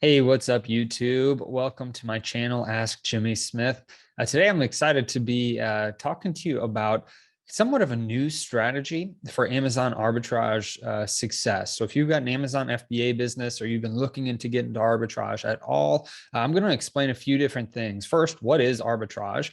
Hey, what's up, YouTube? Welcome to my channel, Ask Jimmy Smith. Today, I'm excited to be talking to you about somewhat of a new strategy for Amazon arbitrage success. So if you've got an Amazon FBA business or you've been looking into getting into arbitrage at all, I'm going to explain a few different things. First, what is arbitrage?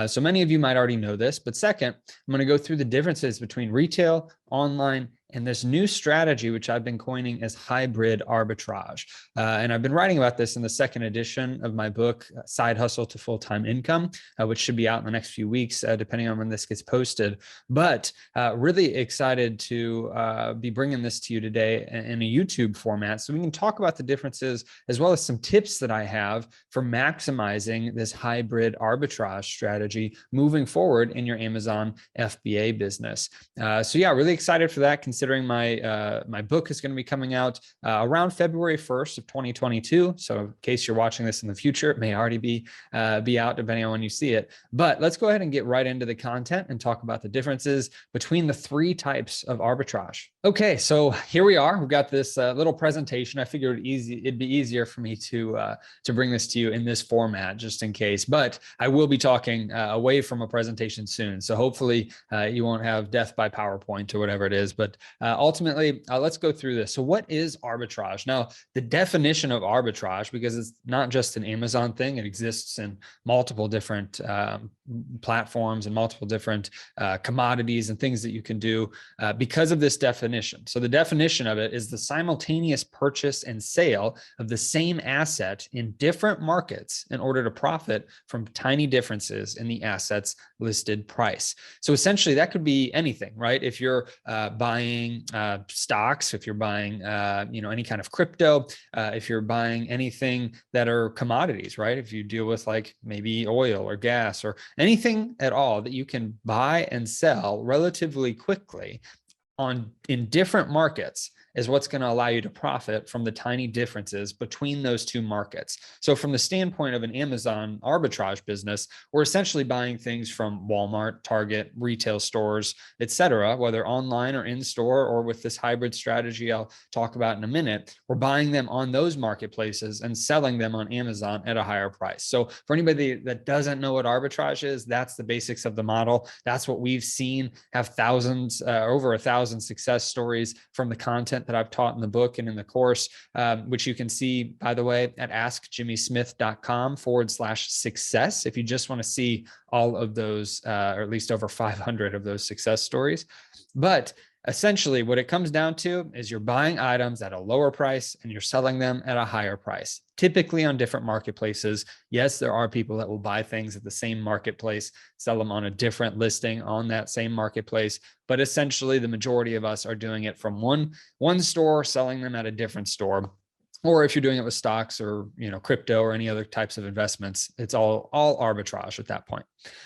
So many of you might already know this, but second, I'm going to go through the differences between retail, online, and this new strategy, which I've been coining as hybrid arbitrage. And I've been writing about this in the second edition of my book, Side Hustle to Full-Time Income, which should be out in the next few weeks, depending on when this gets posted. But really excited to be bringing this to you today in a YouTube format so we can talk about the differences as well as some tips that I have for maximizing this hybrid arbitrage strategy moving forward in your Amazon FBA business. So yeah, really excited for that, considering my book is going to be coming out around February 1st of 2022. So in case you're watching this in the future, it may already be out depending on when you see it. But let's go ahead and get right into the content and talk about the differences between the three types of arbitrage. Okay, so here we are. We've got this little presentation. I figured it'd be easier for me to bring this to you in this format, just in case. But I will be talking away from a presentation soon. So hopefully you won't have death by PowerPoint or whatever it is. But ultimately, let's go through this. So what is arbitrage? Now, the definition of arbitrage, because it's not just an Amazon thing, it exists in multiple different platforms and multiple different commodities and things that you can do because of this definition. So the definition of it is the simultaneous purchase and sale of the same asset in different markets in order to profit from tiny differences in the asset's listed price. So essentially that could be anything, right? If you're buying stocks, if you're buying any kind of crypto, if you're buying anything that are commodities, right? If you deal with like maybe oil or gas or anything at all that you can buy and sell relatively quickly in different markets is what's going to allow you to profit from the tiny differences between those two markets. So from the standpoint of an Amazon arbitrage business, we're essentially buying things from Walmart, Target, retail stores, etc., whether online or in store, or with this hybrid strategy I'll talk about in a minute. We're buying them on those marketplaces and selling them on Amazon at a higher price. So for anybody that doesn't know what arbitrage is, that's the basics of the model. That's what we've seen have thousands, over 1,000 success stories from the content that I've taught in the book and in the course, which you can see, by the way, at askjimmysmith.com/success if you just want to see all of those, or at least over 500 of those success stories. But essentially, what it comes down to is you're buying items at a lower price and you're selling them at a higher price, typically on different marketplaces. Yes, there are people that will buy things at the same marketplace, sell them on a different listing on that same marketplace. But essentially, the majority of us are doing it from one store, selling them at a different store. Or if you're doing it with stocks or crypto or any other types of investments, it's all arbitrage at that point.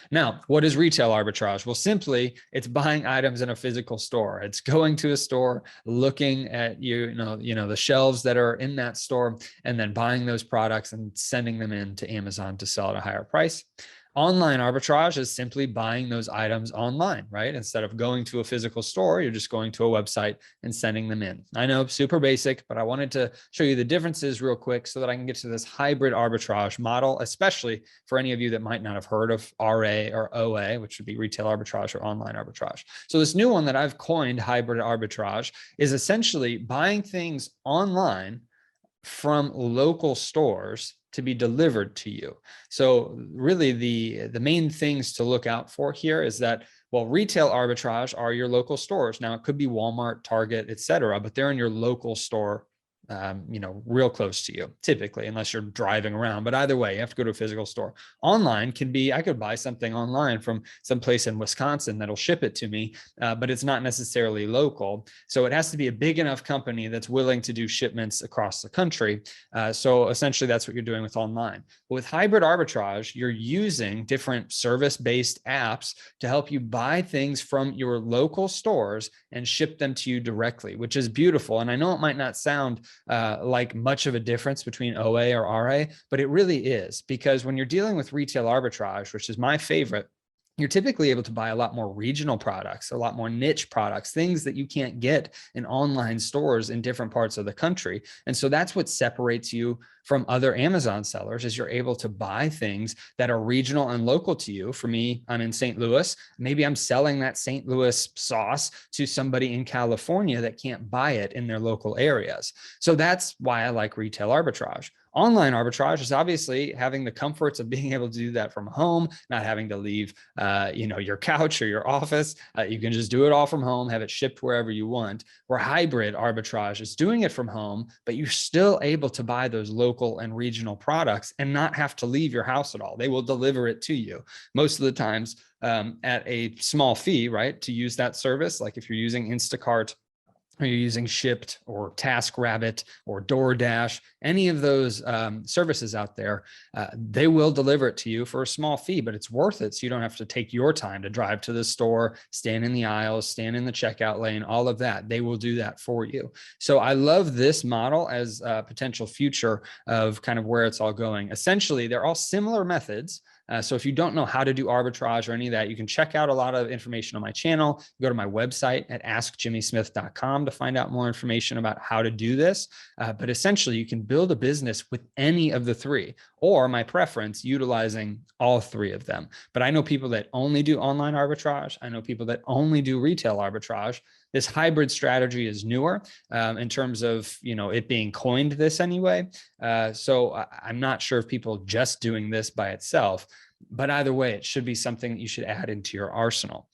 Now, what is retail arbitrage? Well, simply it's buying items in a physical store. It's going to a store, looking at the shelves that are in that store, and then buying those products and sending them in to Amazon to sell at a higher price. Online arbitrage is simply buying those items online, right? Instead of going to a physical store, you're just going to a website and sending them in. I know, super basic, but I wanted to show you the differences real quick so that I can get to this hybrid arbitrage model, especially for any of you that might not have heard of RA or OA, which would be retail arbitrage or online arbitrage. So this new one that I've coined, hybrid arbitrage, is essentially buying things online from local stores to be delivered to you. So really the main things to look out for here is that, well, retail arbitrage are your local stores. Now it could be Walmart, Target, etc., but they're in your local store, real close to you, typically, unless you're driving around. But either way, you have to go to a physical store. Online can be, I could buy something online from someplace in Wisconsin that'll ship it to me, but it's not necessarily local. So it has to be a big enough company that's willing to do shipments across the country. So essentially that's what you're doing with online. But with hybrid arbitrage, you're using different service-based apps to help you buy things from your local stores and ship them to you directly, which is beautiful. And I know it might not sound like much of a difference between OA or RA, but it really is, because when you're dealing with retail arbitrage, which is my favorite, you're typically able to buy a lot more regional products, a lot more niche products, things that you can't get in online stores in different parts of the country. And so that's what separates you from other Amazon sellers, is you're able to buy things that are regional and local to you. For me, I'm in St. Louis. Maybe I'm selling that St. Louis sauce to somebody in California that can't buy it in their local areas. So that's why I like retail arbitrage. Online arbitrage is obviously having the comforts of being able to do that from home, not having to leave, your couch or your office. You can just do it all from home, have it shipped wherever you want. Where hybrid arbitrage is doing it from home, but you're still able to buy those local and regional products and not have to leave your house at all. They will deliver it to you most of the times at a small fee, right? To use that service, like if you're using Instacart, or you're using Shipped or TaskRabbit or DoorDash, any of those services out there, they will deliver it to you for a small fee, but it's worth it. So you don't have to take your time to drive to the store, stand in the aisles, stand in the checkout lane, all of that. They will do that for you. So I love this model as a potential future of kind of where it's all going. Essentially, they're all similar methods. So if you don't know how to do arbitrage or any of that, you can check out a lot of information on my channel. Go to my website at AskJimmySmith.com to find out more information about how to do this. But essentially, you can build a business with any of the three, or my preference, utilizing all three of them. But I know people that only do online arbitrage. I know people that only do retail arbitrage. This hybrid strategy is newer in terms of, it being coined this anyway. So I'm not sure if people just doing this by itself, but either way, it should be something that you should add into your arsenal.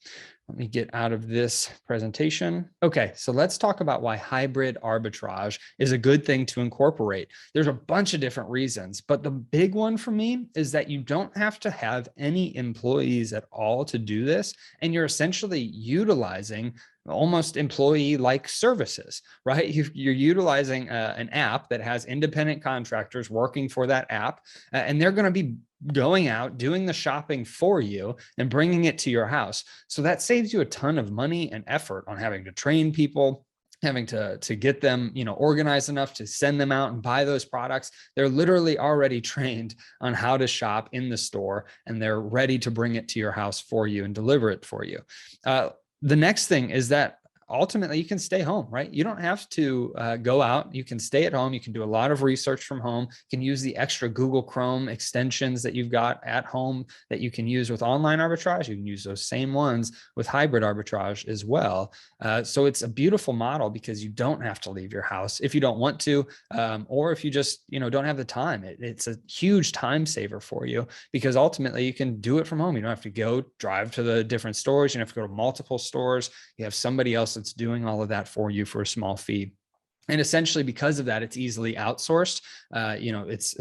Let me get out of this presentation. Okay, so let's talk about why hybrid arbitrage is a good thing to incorporate. There's a bunch of different reasons, but the big one for me is that you don't have to have any employees at all to do this, and you're essentially utilizing almost employee-like services, right? You're utilizing an app that has independent contractors working for that app, and they're going to be going out, doing the shopping for you and bringing it to your house. So that saves you a ton of money and effort on having to train people, having to get them, organized enough to send them out and buy those products. They're literally already trained on how to shop in the store, and they're ready to bring it to your house for you and deliver it for you. The next thing is that ultimately you can stay home, right? You don't have to go out. You can stay at home. You can do a lot of research from home. You can use the extra Google Chrome extensions that you've got at home that you can use with online arbitrage. You can use those same ones with hybrid arbitrage as well. So it's a beautiful model because you don't have to leave your house if you don't want to, or if you just, don't have the time. It's a huge time saver for you because ultimately you can do it from home. You don't have to go drive to the different stores. You don't have to go to multiple stores. You have somebody else that's doing all of that for you for a small fee. And essentially, because of that, it's easily outsourced. It's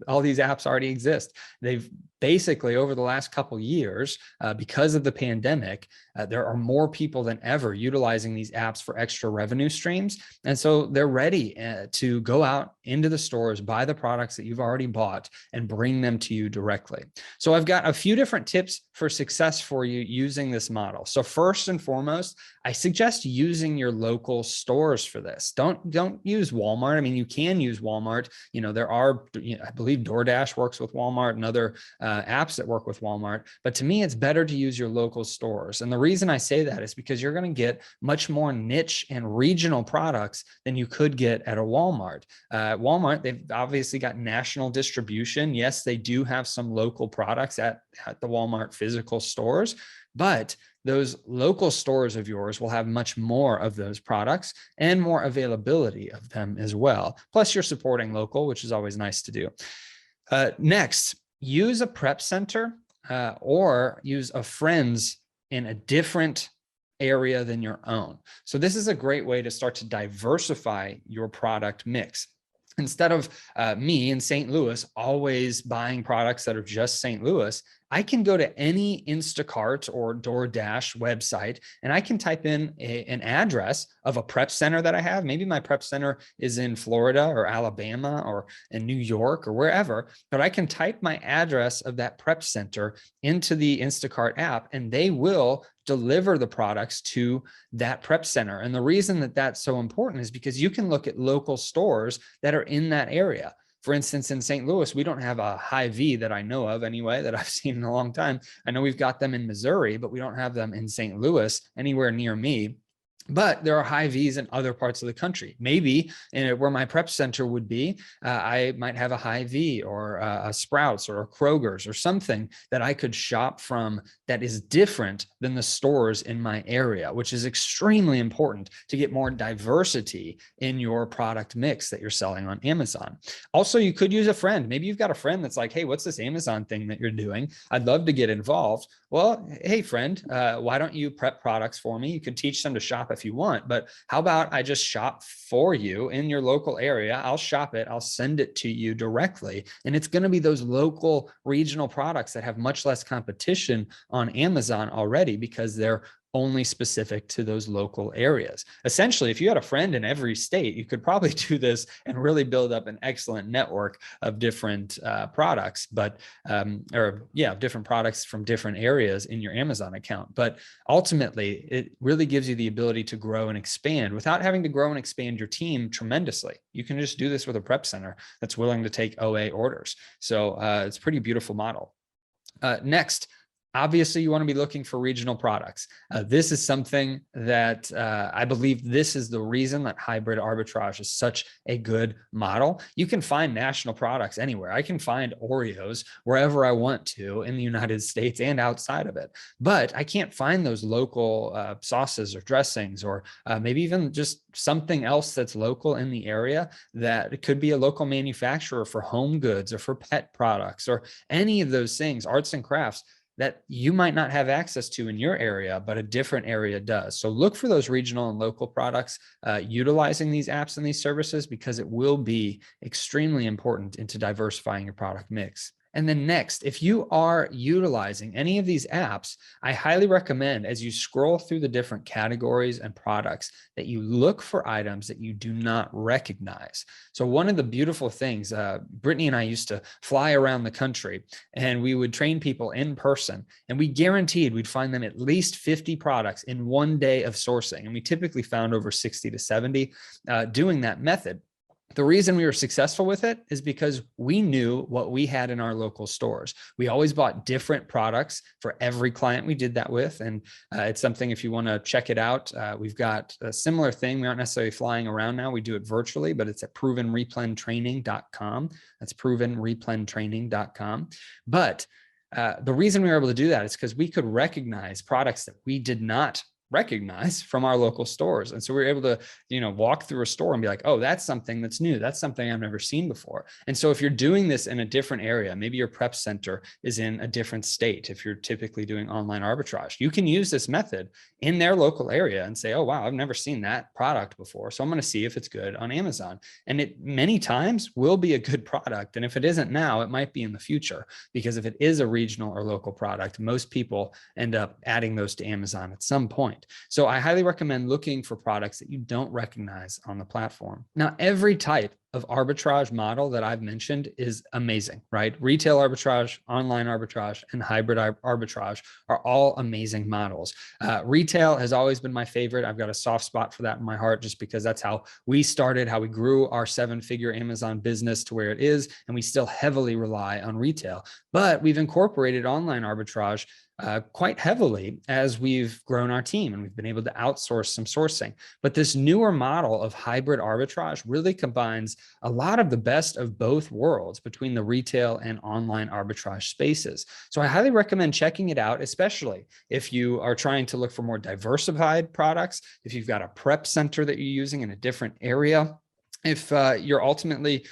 all these apps already exist. They've basically, over the last couple of years, because of the pandemic, there are more people than ever utilizing these apps for extra revenue streams. And so they're ready to go out into the stores, buy the products that you've already bought, and bring them to you directly. So I've got a few different tips for success for you using this model. So first and foremost, I suggest using your local stores for this. Don't use Walmart. I mean, you can use Walmart. There are, I believe DoorDash works with Walmart and other apps that work with Walmart. But to me, it's better to use your local stores. And the reason I say that is because you're going to get much more niche and regional products than you could get at a Walmart. Walmart, they've obviously got national distribution. Yes, they do have some local products at the Walmart physical stores, but those local stores of yours will have much more of those products and more availability of them as well. Plus, you're supporting local, which is always nice to do. Next, use a prep center or use a friend's in a different area than your own. So this is a great way to start to diversify your product mix. Instead of me in St. Louis always buying products that are just St. Louis, I can go to any Instacart or DoorDash website and I can type in an address of a prep center that I have. Maybe my prep center is in Florida or Alabama or in New York or wherever, but I can type my address of that prep center into the Instacart app and they will deliver the products to that prep center. And the reason that that's so important is because you can look at local stores that are in that area. For instance, in St. Louis, we don't have a Hy-Vee that I know of anyway, that I've seen in a long time. I know we've got them in Missouri, but we don't have them in St. Louis anywhere near me. But there are Hy-Vees in other parts of the country. Maybe where my prep center would be, I might have a Hy-Vee or a Sprouts or a Kroger's or something that I could shop from that is different than the stores in my area, which is extremely important to get more diversity in your product mix that you're selling on Amazon. Also, you could use a friend. Maybe you've got a friend that's like, hey, what's this Amazon thing that you're doing? I'd love to get involved. Well, hey, friend, why don't you prep products for me? You could teach them to shop if you want, but how about I just shop for you in your local area? I'll shop it. I'll send it to you directly. And it's going to be those local regional products that have much less competition on Amazon already because they're only specific to those local areas. Essentially, if you had a friend in every state, you could probably do this and really build up an excellent network of different products, different products from different areas in your Amazon account. But ultimately, it really gives you the ability to grow and expand without having to grow and expand your team tremendously. You can just do this with a prep center that's willing to take OA orders. So it's a pretty beautiful model. Next, obviously, you want to be looking for regional products. This is something that I believe this is the reason that hybrid arbitrage is such a good model. You can find national products anywhere. I can find Oreos wherever I want to in the United States and outside of it, but I can't find those local sauces or dressings or maybe even just something else that's local in the area that it could be a local manufacturer for home goods or for pet products or any of those things, arts and crafts, that you might not have access to in your area, but a different area does. So look for those regional and local products utilizing these apps and these services because it will be extremely important into diversifying your product mix. And then next, if you are utilizing any of these apps, I highly recommend as you scroll through the different categories and products that you look for items that you do not recognize. So one of the beautiful things, Brittany and I used to fly around the country and we would train people in person and we guaranteed we'd find them at least 50 products in one day of sourcing. And we typically found over 60 to 70 doing that method. The reason we were successful with it is because we knew what we had in our local stores. We always bought different products for every client we did that with. And it's something, if you want to check it out, we've got a similar thing. We aren't necessarily flying around now. We do it virtually, but it's at provenreplentraining.com. That's provenreplentraining.com. But the reason we were able to do that is because we could recognize products that we did not recognize from our local stores. And so we were able to, walk through a store and be like, oh, that's something that's new. That's something I've never seen before. And so if you're doing this in a different area, maybe your prep center is in a different state. If you're typically doing online arbitrage, you can use this method in their local area and say, oh, wow, I've never seen that product before. So I'm going to see if it's good on Amazon. And it many times will be a good product. And if it isn't now, it might be in the future, because if it is a regional or local product, most people end up adding those to Amazon at some point. So I highly recommend looking for products that you don't recognize on the platform. Now, every type of arbitrage model that I've mentioned is amazing, right? Retail arbitrage, online arbitrage, and hybrid arbitrage are all amazing models. Retail has always been my favorite. I've got a soft spot for that in my heart, just because that's how we started, how we grew our 7-figure Amazon business to where it is. And we still heavily rely on retail, but we've incorporated online arbitrage quite heavily as we've grown our team and we've been able to outsource some sourcing. But this newer model of hybrid arbitrage really combines a lot of the best of both worlds between the retail and online arbitrage spaces. So I highly recommend checking it out, especially if you are trying to look for more diversified products, if you've got a prep center that you're using in a different area, if you're ultimately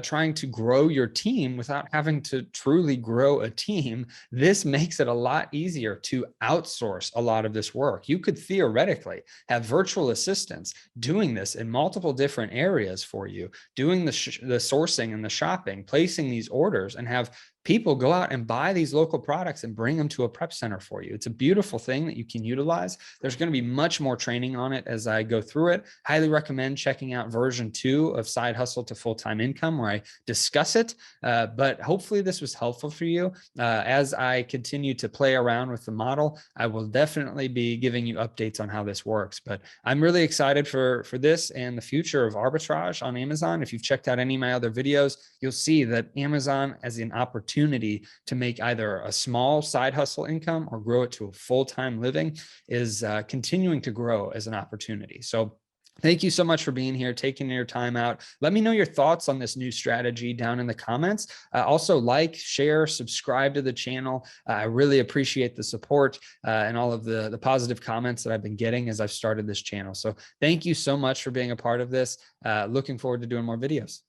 trying to grow your team without having to truly grow a team, this makes it a lot easier to outsource a lot of this work. You could theoretically have virtual assistants doing this in multiple different areas for you, doing the sourcing and the shopping, placing these orders, and have people go out and buy these local products and bring them to a prep center for you. It's a beautiful thing that you can utilize. There's going to be much more training on it as I go through it. Highly recommend checking out version 2 of Side Hustle to Full-Time Income, where I discuss it. But hopefully this was helpful for you. As I continue to play around with the model, I will definitely be giving you updates on how this works. But I'm really excited for this and the future of arbitrage on Amazon. If you've checked out any of my other videos, you'll see that Amazon as an opportunity to make either a small side hustle income or grow it to a full-time living is continuing to grow as an opportunity. So thank you so much for being here, taking your time out. Let me know your thoughts on this new strategy down in the comments. Also like, share, subscribe to the channel. I really appreciate the support and all of the positive comments that I've been getting as I've started this channel. So thank you so much for being a part of this. Looking forward to doing more videos.